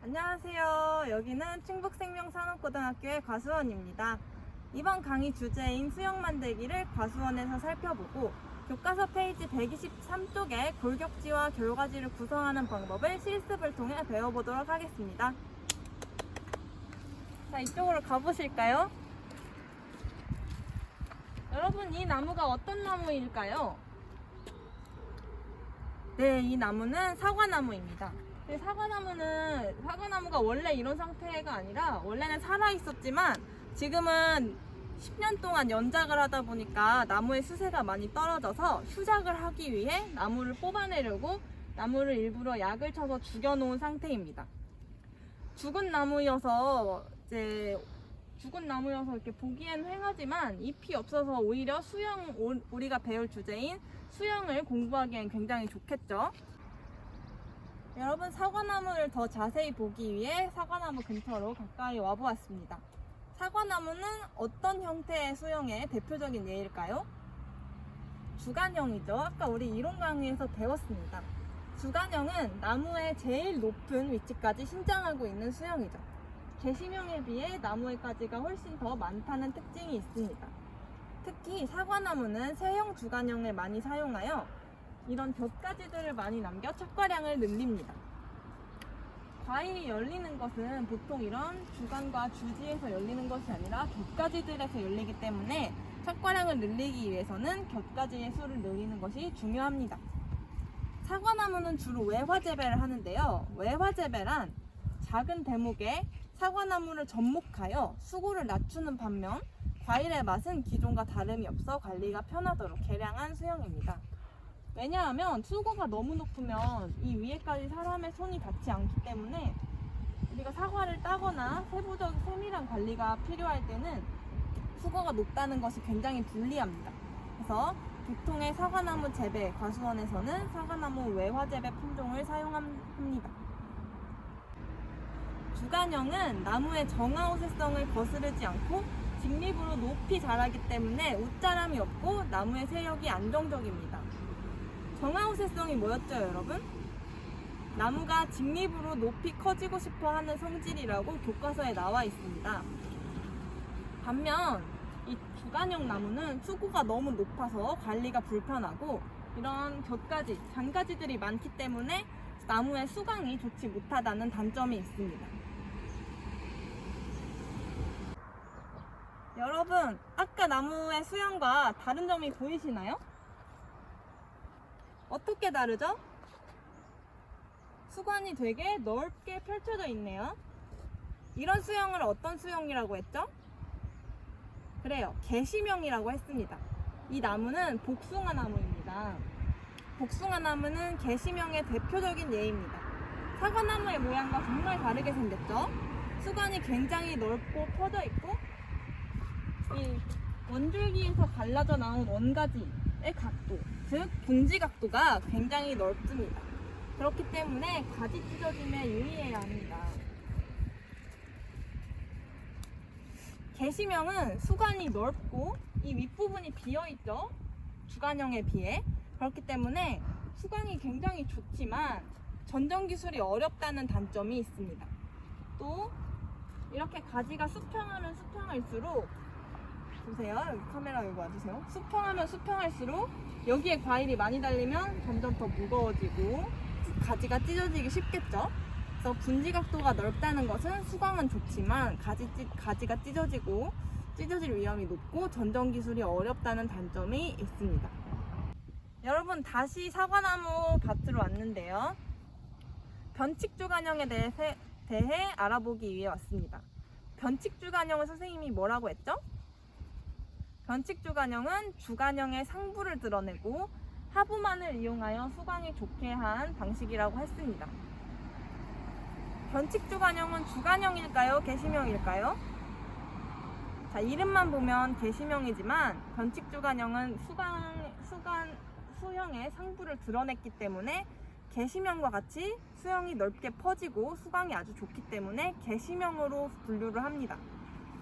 안녕하세요. 여기는 충북생명산업고등학교의 과수원입니다. 이번 강의 주제인 수영 만들기를 과수원에서 살펴보고 교과서 페이지 123쪽에 골격지와 결과지를 구성하는 방법을 실습을 통해 배워보도록 하겠습니다. 자, 이쪽으로 가보실까요? 여러분, 이 나무가 어떤 나무일까요? 네, 이 나무는 사과나무입니다. 사과나무가 원래 이런 상태가 아니라 원래는 살아있었지만 지금은 10년 동안 연작을 하다 보니까 나무의 수세가 많이 떨어져서 휴작을 하기 위해 나무를 뽑아내려고 나무를 일부러 약을 쳐서 죽여놓은 상태입니다. 죽은 나무여서 이렇게 보기엔 휑하지만 잎이 없어서 오히려 우리가 배울 주제인 수영을 공부하기엔 굉장히 좋겠죠. 여러분, 사과나무를 더 자세히 보기 위해 사과나무 근처로 가까이 와보았습니다. 사과나무는 어떤 형태의 수영의 대표적인 예일까요? 주간형이죠. 아까 우리 이론 강의에서 배웠습니다. 주간형은 나무의 제일 높은 위치까지 신장하고 있는 수영이죠. 개심형에 비해 나무의 가지가 훨씬 더 많다는 특징이 있습니다. 특히 사과나무는 세형 주간형을 많이 사용하여 이런 곁가지들을 많이 남겨 착과량을 늘립니다. 과일이 열리는 것은 보통 이런 주간과 주지에서 열리는 것이 아니라 곁가지들에서 열리기 때문에 착과량을 늘리기 위해서는 곁가지의 수를 늘리는 것이 중요합니다. 사과나무는 주로 외화재배를 하는데요. 외화재배란 작은 대목에 사과나무를 접목하여 수고를 낮추는 반면 과일의 맛은 기존과 다름이 없어 관리가 편하도록 개량한 수영입니다. 왜냐하면 수고가 너무 높으면 이 위에까지 사람의 손이 닿지 않기 때문에 우리가 사과를 따거나 세밀한 관리가 필요할 때는 수고가 높다는 것이 굉장히 불리합니다. 그래서 보통의 사과나무 재배 과수원에서는 사과나무 외화재배 품종을 사용합니다. 주간형은 나무의 정화호세성을 거스르지 않고 직립으로 높이 자라기 때문에 웃자람이 없고 나무의 세력이 안정적입니다. 정화호세성이 뭐였죠, 여러분? 나무가 직립으로 높이 커지고 싶어 하는 성질이라고 교과서에 나와 있습니다. 반면 이 주간형 나무는 수고가 너무 높아서 관리가 불편하고 이런 곁가지, 잔가지들이 많기 때문에 나무의 수강이 좋지 못하다는 단점이 있습니다. 여러분, 아까 나무의 수영과 다른 점이 보이시나요? 어떻게 다르죠? 수관이 되게 넓게 펼쳐져 있네요. 이런 수영을 어떤 수영이라고 했죠? 그래요, 개심형이라고 했습니다. 이 나무는 복숭아나무입니다. 복숭아나무는 개심형의 대표적인 예입니다. 사과나무의 모양과 정말 다르게 생겼죠? 수관이 굉장히 넓고 퍼져 있고 이 원줄기에서 갈라져 나온 원가지의 각도, 즉 분지 각도가 굉장히 넓습니다. 그렇기 때문에 가지 찢어짐에 유의해야 합니다. 개심형은 수관이 넓고 이 윗부분이 비어있죠? 주간형에 비해. 그렇기 때문에 수강이 굉장히 좋지만 전정 기술이 어렵다는 단점이 있습니다. 또 이렇게 가지가 수평하면 수평할수록, 보세요, 여기 카메라 여기 와주세요. 수평할수록 여기에 과일이 많이 달리면 점점 더 무거워지고 가지가 찢어지기 쉽겠죠. 그래서 분지 각도가 넓다는 것은 수강은 좋지만 가지가 찢어질 위험이 높고 전정 기술이 어렵다는 단점이 있습니다. 여러분, 다시 사과나무 밭으로 왔는데요. 변칙주간형에 대해 알아보기 위해 왔습니다. 변칙주간형은 선생님이 뭐라고 했죠? 변칙주간형은 주간형의 상부를 드러내고 하부만을 이용하여 수강이 좋게 한 방식이라고 했습니다. 변칙주간형은 주간형일까요? 개심형일까요? 자, 이름만 보면 개심형이지만 변칙주간형은 수형의 상부를 드러냈기 때문에 개심형과 같이 수형이 넓게 퍼지고 수강이 아주 좋기 때문에 개심형으로 분류를 합니다.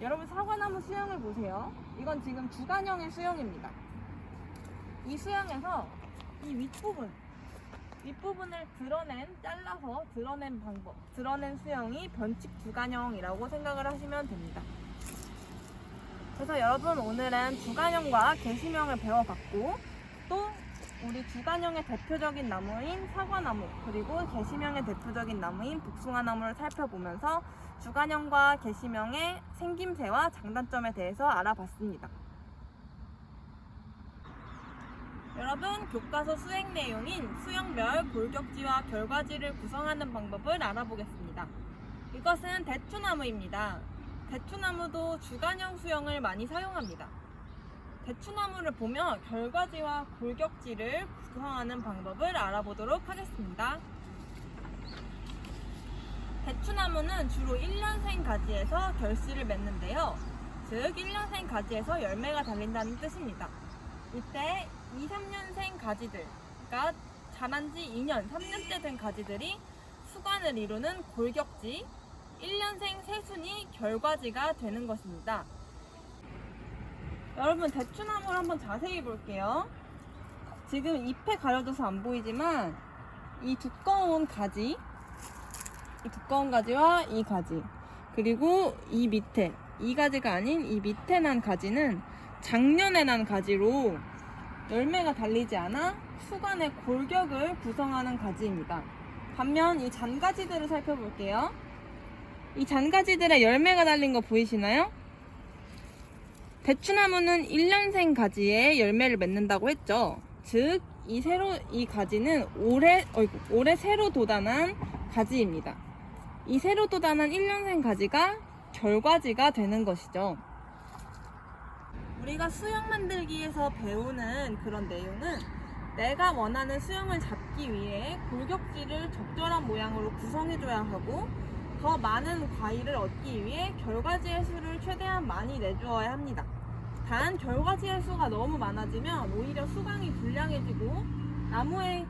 여러분, 사과나무 수영을 보세요. 이건 지금 주간형의 수영입니다. 이 수영에서 이 윗부분, 윗부분을 잘라서 드러낸 수영이 변칙 주간형이라고 생각을 하시면 됩니다. 그래서 여러분 오늘은 주간형과 개심형을 배워봤고 또 우리 주간형의 대표적인 나무인 사과나무 그리고 개심형의 대표적인 나무인 복숭아나무를 살펴보면서 주간형과 개심형의 생김새와 장단점에 대해서 알아봤습니다. 여러분 교과서 수행 내용인 수영별 골격지와 결과지를 구성하는 방법을 알아보겠습니다. 이것은 대추나무입니다. 대추나무도 주간형 수영을 많이 사용합니다. 대추나무를 보며 결과지와 골격지를 구성하는 방법을 알아보도록 하겠습니다. 대추나무는 주로 1년생 가지에서 결실을 맺는데요. 즉 1년생 가지에서 열매가 달린다는 뜻입니다. 이때 2, 3년생 가지들, 그러니까 자란 지 2년, 3년째 된 가지들이 수관을 이루는 골격지, 1년생 새순이 결과지가 되는 것입니다. 여러분 대추나무를 한번 자세히 볼게요. 지금 잎에 가려져서 안 보이지만 이 두꺼운 가지와 이 가지 그리고 이 밑에 이 가지가 아닌 이 밑에 난 가지는 작년에 난 가지로 열매가 달리지 않아 수관의 골격을 구성하는 가지입니다. 반면 이 잔가지들을 살펴볼게요. 이 잔가지들의 열매가 달린 거 보이시나요? 대추나무는 1년생 가지에 열매를 맺는다고 했죠. 즉, 이 가지는 올해 새로 돋아난 가지입니다. 이 새로 돋아난 1년생 가지가 결과지가 되는 것이죠. 우리가 수영 만들기에서 배우는 그런 내용은 내가 원하는 수영을 잡기 위해 골격지를 적절한 모양으로 구성해줘야 하고 더 많은 과일을 얻기 위해 결과지의 수를 최대한 많이 내주어야 합니다. 단 결과지의 수가 너무 많아지면 오히려 수강이 불량해지고 나무의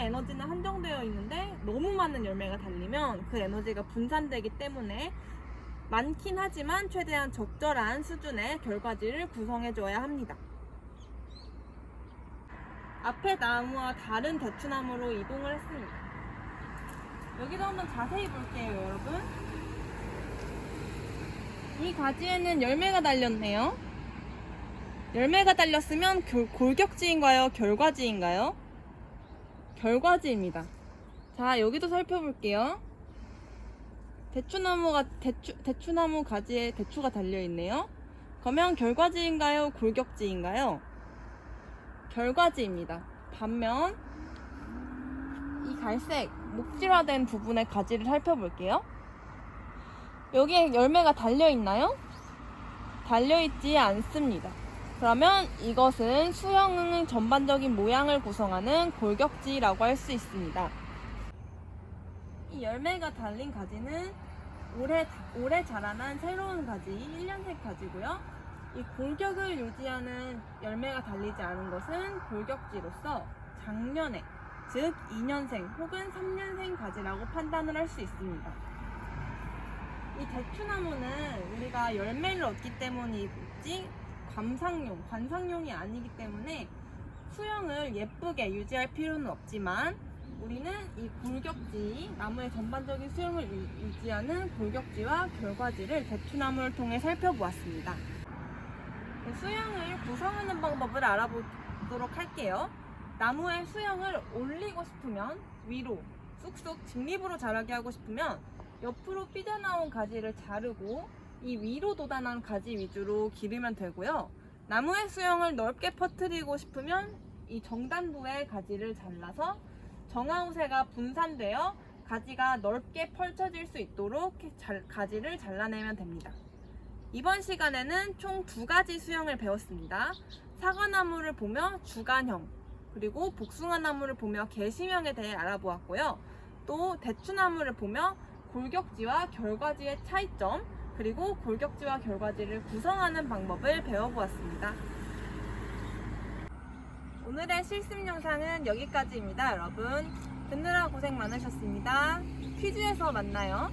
에너지는 한정되어 있는데 너무 많은 열매가 달리면 그 에너지가 분산되기 때문에 많긴 하지만 최대한 적절한 수준의 결과지를 구성해줘야 합니다. 앞에 나무와 다른 대추나무로 이동을 했습니다. 여기도 한번 자세히 볼게요, 여러분. 이 가지에는 열매가 달렸네요. 열매가 달렸으면 골격지인가요? 결과지인가요? 결과지입니다. 자, 여기도 살펴볼게요. 대추나무 가지에 대추가 달려있네요. 그러면 결과지인가요? 골격지인가요? 결과지입니다. 반면 이 갈색 목질화된 부분의 가지를 살펴볼게요. 여기에 열매가 달려있나요? 달려있지 않습니다. 그러면 이것은 수영 전반적인 모양을 구성하는 골격지라고 할 수 있습니다. 이 열매가 달린 가지는 올해 자라난 새로운 가지, 1년생 가지고요. 이 골격을 유지하는 열매가 달리지 않은 것은 골격지로서 작년에, 즉 2년생 혹은 3년생 가지라고 판단을 할 수 있습니다. 이 대추나무는 우리가 열매를 얻기 때문이지 관상용이 아니기 때문에 수영을 예쁘게 유지할 필요는 없지만 우리는 이 골격지, 나무의 전반적인 수영을 유지하는 골격지와 결과지를 대추나무를 통해 살펴보았습니다. 수영을 구성하는 방법을 알아보도록 할게요. 나무의 수영을 올리고 싶으면 위로 쑥쑥 직립으로 자라게 하고 싶으면 옆으로 삐져나온 가지를 자르고 이 위로 돋아난 가지 위주로 기르면 되고요. 나무의 수영을 넓게 퍼뜨리고 싶으면 이 정단부의 가지를 잘라서 정화우세가 분산되어 가지가 넓게 펼쳐질 수 있도록 가지를 잘라내면 됩니다. 이번 시간에는 총 2가지 수영을 배웠습니다. 사과나무를 보며 주간형, 그리고 복숭아나무를 보며 개심형에 대해 알아보았고요. 또 대추나무를 보며 골격지와 결과지의 차이점, 그리고 골격지와 결과지를 구성하는 방법을 배워보았습니다. 오늘의 실습 영상은 여기까지입니다. 여러분 듣느라 고생 많으셨습니다. 퀴즈에서 만나요.